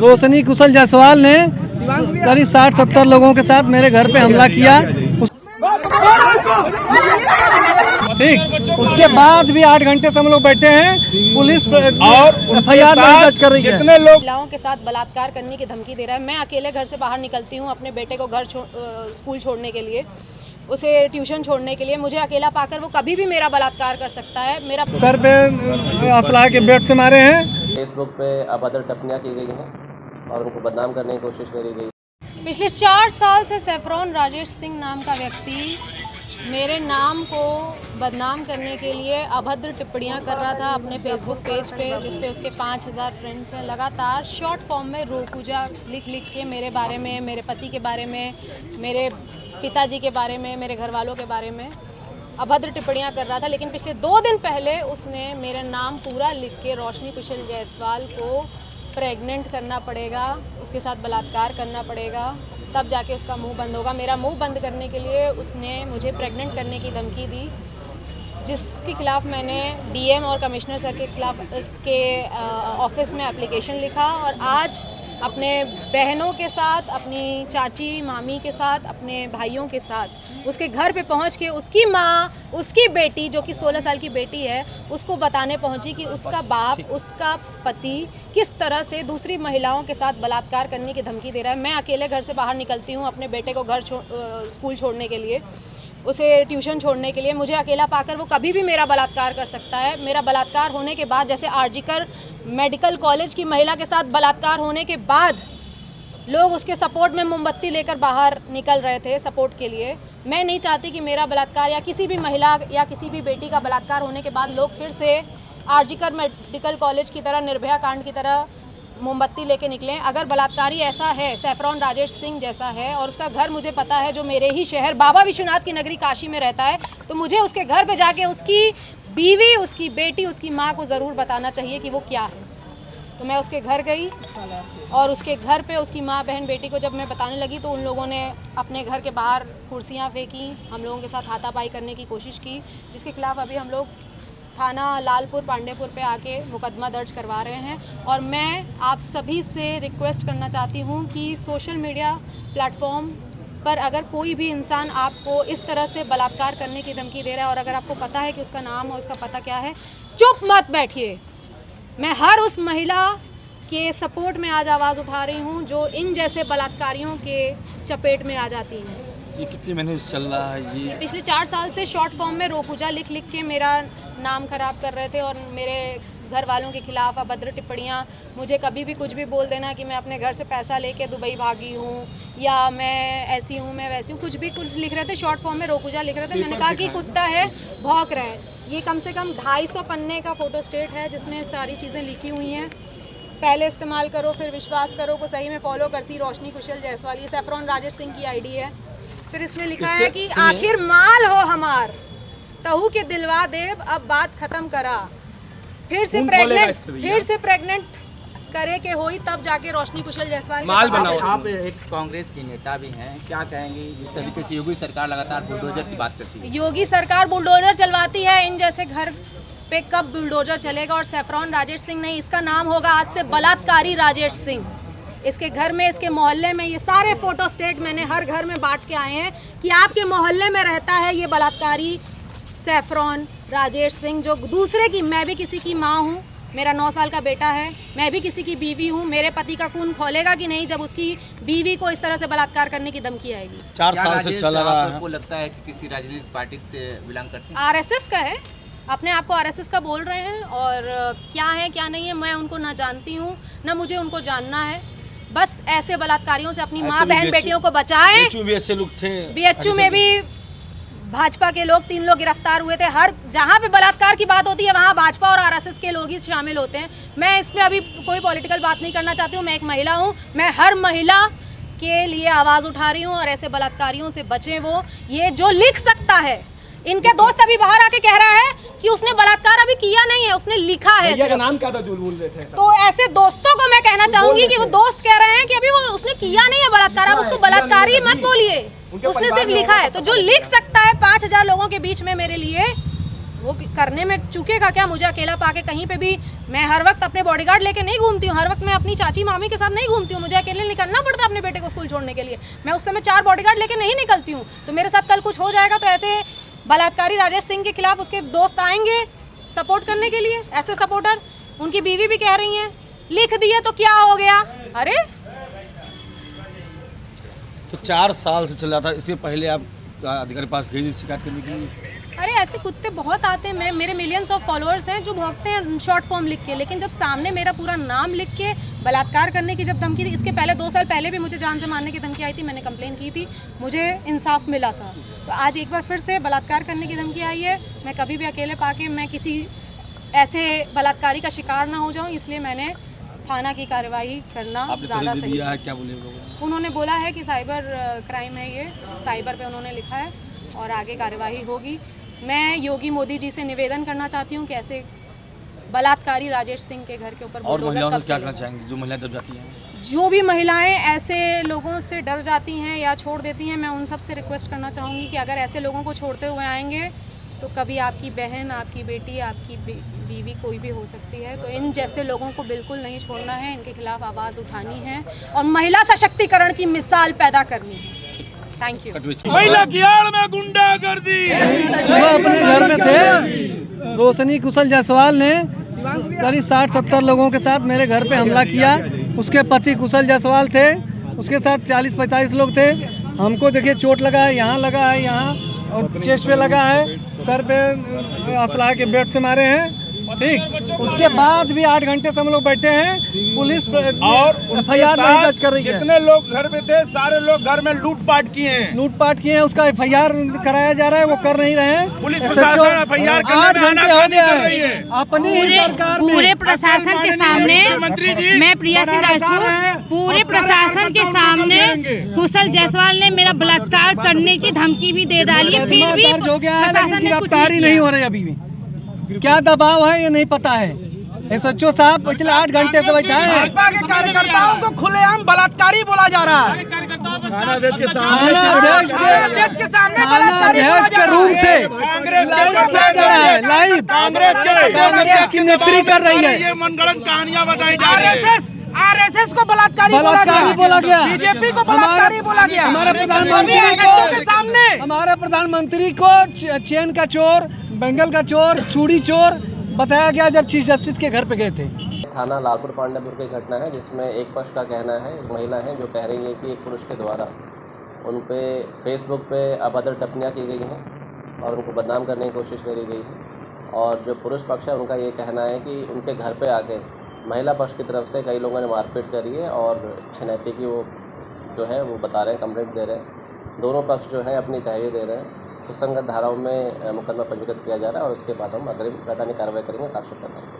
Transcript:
रोशनी कुशल जायसवाल ने करीब 60-70 लोगों के साथ मेरे घर पे हमला किया। ठीक, उसके बाद भी 8 घंटे से हम लोग बैठे हैं, पुलिस और FIR दर्ज कर रही है। कितने लोग महिलाओं के साथ बलात्कार करने की धमकी दे रहा है। मैं अकेले घर से बाहर निकलती हूँ अपने बेटे को स्कूल छोड़ने के लिए, उसे ट्यूशन छोड़ने के लिए। मुझे अकेला पाकर वो कभी भी मेरा बलात्कार कर सकता है। मेरा सर पे असला के बेट से मारे हैं। फेसबुक पे अभद्र टिप्पणियां की गई हैं और उनको बदनाम करने की कोशिश करी गई। पिछले 4 साल से सैफरॉन राजेश सिंह नाम का व्यक्ति मेरे नाम को बदनाम करने के लिए अभद्र टिप्पणियां कर रहा था अपने फेसबुक पेज पे, जिस पे उसके 5000 फ्रेंड्स हैं। लगातार शॉर्ट फॉर्म में रोपूजा लिख के मेरे बारे में, मेरे पति के बारे में, मेरे पिताजी के बारे में, मेरे घर वालों के बारे में अभद्र टिप्पणियां कर रहा था। लेकिन पिछले 2 दिन पहले उसने मेरा नाम पूरा लिख के रोशनी कुशल जायसवाल को प्रेग्नेंट करना पड़ेगा, उसके साथ बलात्कार करना पड़ेगा, तब जाके उसका मुंह बंद होगा। मेरा मुंह बंद करने के लिए उसने मुझे प्रेग्नेंट करने की धमकी दी, जिसके खिलाफ मैंने DM और कमिश्नर सर के खिलाफ के ऑफिस में एप्लीकेशन लिखा। और आज अपने बहनों के साथ, अपनी चाची मामी के साथ, अपने भाइयों के साथ उसके घर पे पहुंच के उसकी माँ, उसकी बेटी जो कि 16 साल की बेटी है, उसको बताने पहुंची कि उसका बाप, उसका पति किस तरह से दूसरी महिलाओं के साथ बलात्कार करने की धमकी दे रहा है। मैं अकेले घर से बाहर निकलती हूँ अपने बेटे को स्कूल छोड़ने के लिए, उसे ट्यूशन छोड़ने के लिए। मुझे अकेला पाकर वो कभी भी मेरा बलात्कार कर सकता है। मेरा बलात्कार होने के बाद, जैसे आरजीकर मेडिकल कॉलेज की महिला के साथ बलात्कार होने के बाद लोग उसके सपोर्ट में मोमबत्ती लेकर बाहर निकल रहे थे सपोर्ट के लिए, मैं नहीं चाहती कि मेरा बलात्कार या किसी भी महिला या किसी भी बेटी का बलात्कार होने के बाद लोग फिर से आरजीकर मेडिकल कॉलेज की तरह, निर्भया कांड की तरह मोमबत्ती लेके निकलें। अगर बलात्कारी ऐसा है, सैफरॉन राजेश सिंह जैसा है, और उसका घर मुझे पता है जो मेरे ही शहर बाबा विश्वनाथ की नगरी काशी में रहता है, तो मुझे उसके घर पे जाके उसकी बीवी, उसकी बेटी, उसकी माँ को ज़रूर बताना चाहिए कि वो क्या है। तो मैं उसके घर गई और उसके घर पे उसकी माँ, बहन, बेटी को जब मैं बताने लगी तो उन लोगों ने अपने घर के बाहर कुर्सियाँ फेंकी, हम लोगों के साथ हाथापाई करने की कोशिश की, जिसके खिलाफ अभी हम लोग थाना लालपुर पांडेपुर पे आके मुकदमा दर्ज करवा रहे हैं। और मैं आप सभी से रिक्वेस्ट करना चाहती हूँ कि सोशल मीडिया प्लेटफॉर्म पर अगर कोई भी इंसान आपको इस तरह से बलात्कार करने की धमकी दे रहा है और अगर आपको पता है कि उसका नाम और उसका पता क्या है, चुप मत बैठिए। मैं हर उस महिला के सपोर्ट में आज आवाज़ उठा रही हूँ जो इन जैसे बलात्कारियों के चपेट में आ जाती हैं। ये कितने महीने से चल रहा है जी? पिछले 4 साल से शॉर्ट फॉर्म में रोपूजा लिख के मेरा नाम खराब कर रहे थे और मेरे घर वालों के खिलाफ अभद्र टिप्पणियाँ, मुझे कभी भी कुछ भी बोल देना कि मैं अपने घर से पैसा लेके दुबई भागी हूँ या मैं ऐसी हूँ, मैं वैसी हूँ, कुछ लिख रहे थे। शॉर्ट फॉर्म में रोपूजा लिख रहे थे। मैंने कहा कि कुत्ता है, भौंक रहा है। ये कम से कम 250 पन्ने का फोटो स्टेट है जिसमें सारी चीज़ें लिखी हुई हैं। पहले इस्तेमाल करो फिर विश्वास करो को सही में फॉलो करती रोशनी कुशल जायसवाल, ये सैफरॉन राजेश सिंह की ID है। फिर इसमें लिखा है कि आखिर माल हो हमार, तहु के दिलवा देव, अब बात खत्म करा, फिर से प्रेग्नेंट करे के होई तब जाके रोशनी कुशल जायसवाल माल बनाओ। आप एक कांग्रेस की नेता भी हैं, क्या कहेंगे जिस तरीके से योगी सरकार लगातार बुलडोजर की बात करती है? योगी सरकार बुलडोजर चलवाती है, इन जैसे घर पे कब बुलडोजर चलेगा? और सैफरॉन राजेश सिंह नहीं, इसका नाम होगा आज से बलात्कारी राजेश सिंह। इसके घर में, इसके मोहल्ले में, ये सारे फोटो स्टेट मैंने हर घर में बांट के आए हैं कि आपके मोहल्ले में रहता है ये बलात्कारी सैफरॉन राजेश सिंह, जो दूसरे की, मैं भी किसी की माँ हूँ, मेरा 9 साल का बेटा है, मैं भी किसी की बीवी हूँ। मेरे पति का खून खोलेगा कि नहीं जब उसकी बीवी को इस तरह से बलात्कार करने की धमकी आएगी? 4 साल से चल रहा है। आपको लगता है कि किसी राजनीतिक पार्टी से बिलोंग करते हैं? RSS का है, अपने आप को RSS का बोल रहे हैं, और क्या है क्या नहीं है मैं उनको ना जानती हूँ ना मुझे उनको जानना है। बस ऐसे बलात्कारियों से अपनी माँ, बहन, बेटियों को बचाएं। BHU में भी भाजपा के लोग 3 लोग गिरफ्तार हुए थे। हर जहाँ पे बलात्कार की बात होती है वहाँ भाजपा और RSS के लोग ही शामिल होते हैं। मैं इसमें अभी कोई पॉलिटिकल बात नहीं करना चाहती हूँ। मैं एक महिला हूँ, मैं हर महिला के लिए आवाज़ उठा रही हूँ और ऐसे बलात्कारियों से बचें। वो ये जो लिख सकता है इनके दोस्त अभी बाहर आके कह रहा है कि उसने बलात्कार अभी किया नहीं है, उसने लिखा है भैया का सिर्फ। नाम क्या था जो बोल रहे थे? तो ऐसे दोस्तों को मैं कहना चाहूंगी कि वो दोस्त कह रहे हैं कि अभी वो उसने किया नहीं है बलात्कार, आप उसको बलात्कारी मत बोलिए, उसने सिर्फ लिखा है। तो जो लिख सकता है 5000 लोगों के बीच में मेरे लिए, वो करने में चूकेगा क्या? मुझे अकेला पाके कहीं पे भी, मैं हर वक्त अपने बॉडीगार्ड लेके नहीं घूमती हूँ, हर वक्त मैं अपनी चाची मामी के साथ नहीं घूमती हूँ, मुझे अकेले निकलना पड़ता है अपने बेटे को स्कूल छोड़ने के लिए। मैं उस समय 4 बॉडीगार्ड लेके नहीं निकलती हूँ। तो मेरे साथ कल कुछ हो जाएगा तो ऐसे बलात्कारी राजेश सिंह के खिलाफ उसके दोस्त आएंगे सपोर्ट करने के लिए, ऐसे सपोर्टर। उनकी बीवी भी कह रही हैं लिख दिए तो क्या हो गया। अरे तो 4 साल से चल रहा था, इससे पहले आप अधिकारी पास गई थी शिकायत करने के लिए? अरे ऐसे कुत्ते बहुत आते हैं, मेरे मिलियंस ऑफ फॉलोअर्स हैं जो भौंकते हैं शॉर्ट फॉर्म लिख के, लेकिन जब सामने मेरा पूरा नाम लिख के बलात्कार करने की जब धमकी थी, इसके पहले 2 साल पहले भी मुझे जान से मारने की धमकी आई थी, मैंने कंप्लेन की थी, मुझे इंसाफ मिला था। तो आज एक बार फिर से बलात्कार करने की धमकी आई है। मैं कभी भी अकेले पाके मैं किसी ऐसे बलात्कारी का शिकार ना हो जाऊँ, इसलिए मैंने थाना की कार्रवाई करना ज़्यादा सही दिया है। क्या बोले लोग? उन्होंने बोला है कि साइबर क्राइम है, ये साइबर पे उन्होंने लिखा है और आगे कार्रवाई होगी। मैं योगी मोदी जी से निवेदन करना चाहती हूँ कि ऐसे बलात्कारी राजेश सिंह के घर के ऊपर और महिलाओं बुलडोजर से क्या कब करना चलेगा? चाहेंगे जो महिलाएं दब जाती हैं? जो भी महिलाएं ऐसे लोगों से डर जाती हैं या छोड़ देती हैं, मैं उन सब से रिक्वेस्ट करना चाहूँगी कि अगर ऐसे लोगों को छोड़ते हुए आएंगे तो कभी आपकी बहन, आपकी बेटी, आपकी बीवी कोई भी हो सकती है। तो इन जैसे लोगों को बिल्कुल नहीं छोड़ना है, इनके खिलाफ आवाज़ उठानी है और महिला सशक्तिकरण की मिसाल पैदा करनी है। Thank you. महिला की आड़ में गुंडागर्दी। सुबह अपने घर में थे, रोशनी कुशल जायसवाल ने करीब 60-70 लोगों के साथ मेरे घर पे हमला किया। उसके पति कुशल जायसवाल थे, उसके साथ 40-45 लोग थे। हमको देखिए चोट लगा है, यहाँ लगा है, यहाँ और चेस्ट पे लगा है, सर पे असला के बेट से मारे हैं। ठीक, उसके बाद भी 8 घंटे से हम लोग बैठे हैं, पुलिस और FIR नहीं दर्ज कर रही है। जितने लोग घर में थे सारे लोग घर में लूटपाट किए हैं। लूटपाट किए हैं, उसका FIR कराया जा रहा है, वो कर नहीं रहे हैं। पुलिस प्रशासन FIR करने 8 में घंटे हो आनाकानी गया कर रही है है। अपनी ही सरकार में। पूरे प्रशासन के सामने मंत्री जी, मैं प्रिया सिंह राजपूत, पूरे प्रशासन के सामने कुशल जायसवाल ने मेरा बलात्कार करने की धमकी भी दे डाली है, फिर भी दर्ज हो गया है, लेकिन प्रशासन ने कुछ गिरफ्तारी नहीं हो रही अभी भी। क्या दबाव है ये नहीं पता है। SHO साहब पिछले 8 घंटे से बैठा है। भाजपा के कार्यकर्ताओं को खुलेआम बलात्कारी बोला जा रहा है। थाना अध्यक्ष के थाना अध्यक्ष के सामने थाना बलात्कारी बोला अध्यक्ष जा के रहा रूम है। से कांग्रेस लाइव किया जा रहा है, लाइव कांग्रेस की नेत्री कर रही है। ये मनगढ़ंत कहानियां बताई जा रही है। आरएसएस को बलात्कारी बोला गया, बीजेपी को बलात्कारी बोला गया। हमारे प्रधानमंत्री SHO के सामने हमारे प्रधानमंत्री को चेन का चोर, बेंगल का चोर, चूड़ी चोर बताया गया जब चीफ जस्टिस के घर पे गए थे। थाना लालपुर पांडेपुर की घटना है, जिसमें एक पक्ष का कहना है, एक महिला है जो कह रही है कि एक पुरुष के द्वारा उन पे फेसबुक पे अभद्र टिप्पणियाँ की गई हैं और उनको बदनाम करने की कोशिश करी गई है। और जो पुरुष पक्ष है उनका ये कहना है कि उनके घर पे आके महिला पक्ष की तरफ से कई लोगों ने मारपीट करी है और छनैती की वो जो है वो बता रहे हैं, कंप्लेंट दे रहे हैं। दोनों पक्ष जो है अपनी तहरीर दे रहे हैं। सुसंगत धाराओं में मुकदमा पंजीकृत किया जा रहा है और उसके बाद हम अग्रिम वैधानिक कार्रवाई करेंगे, साक्ष्य करेंगे।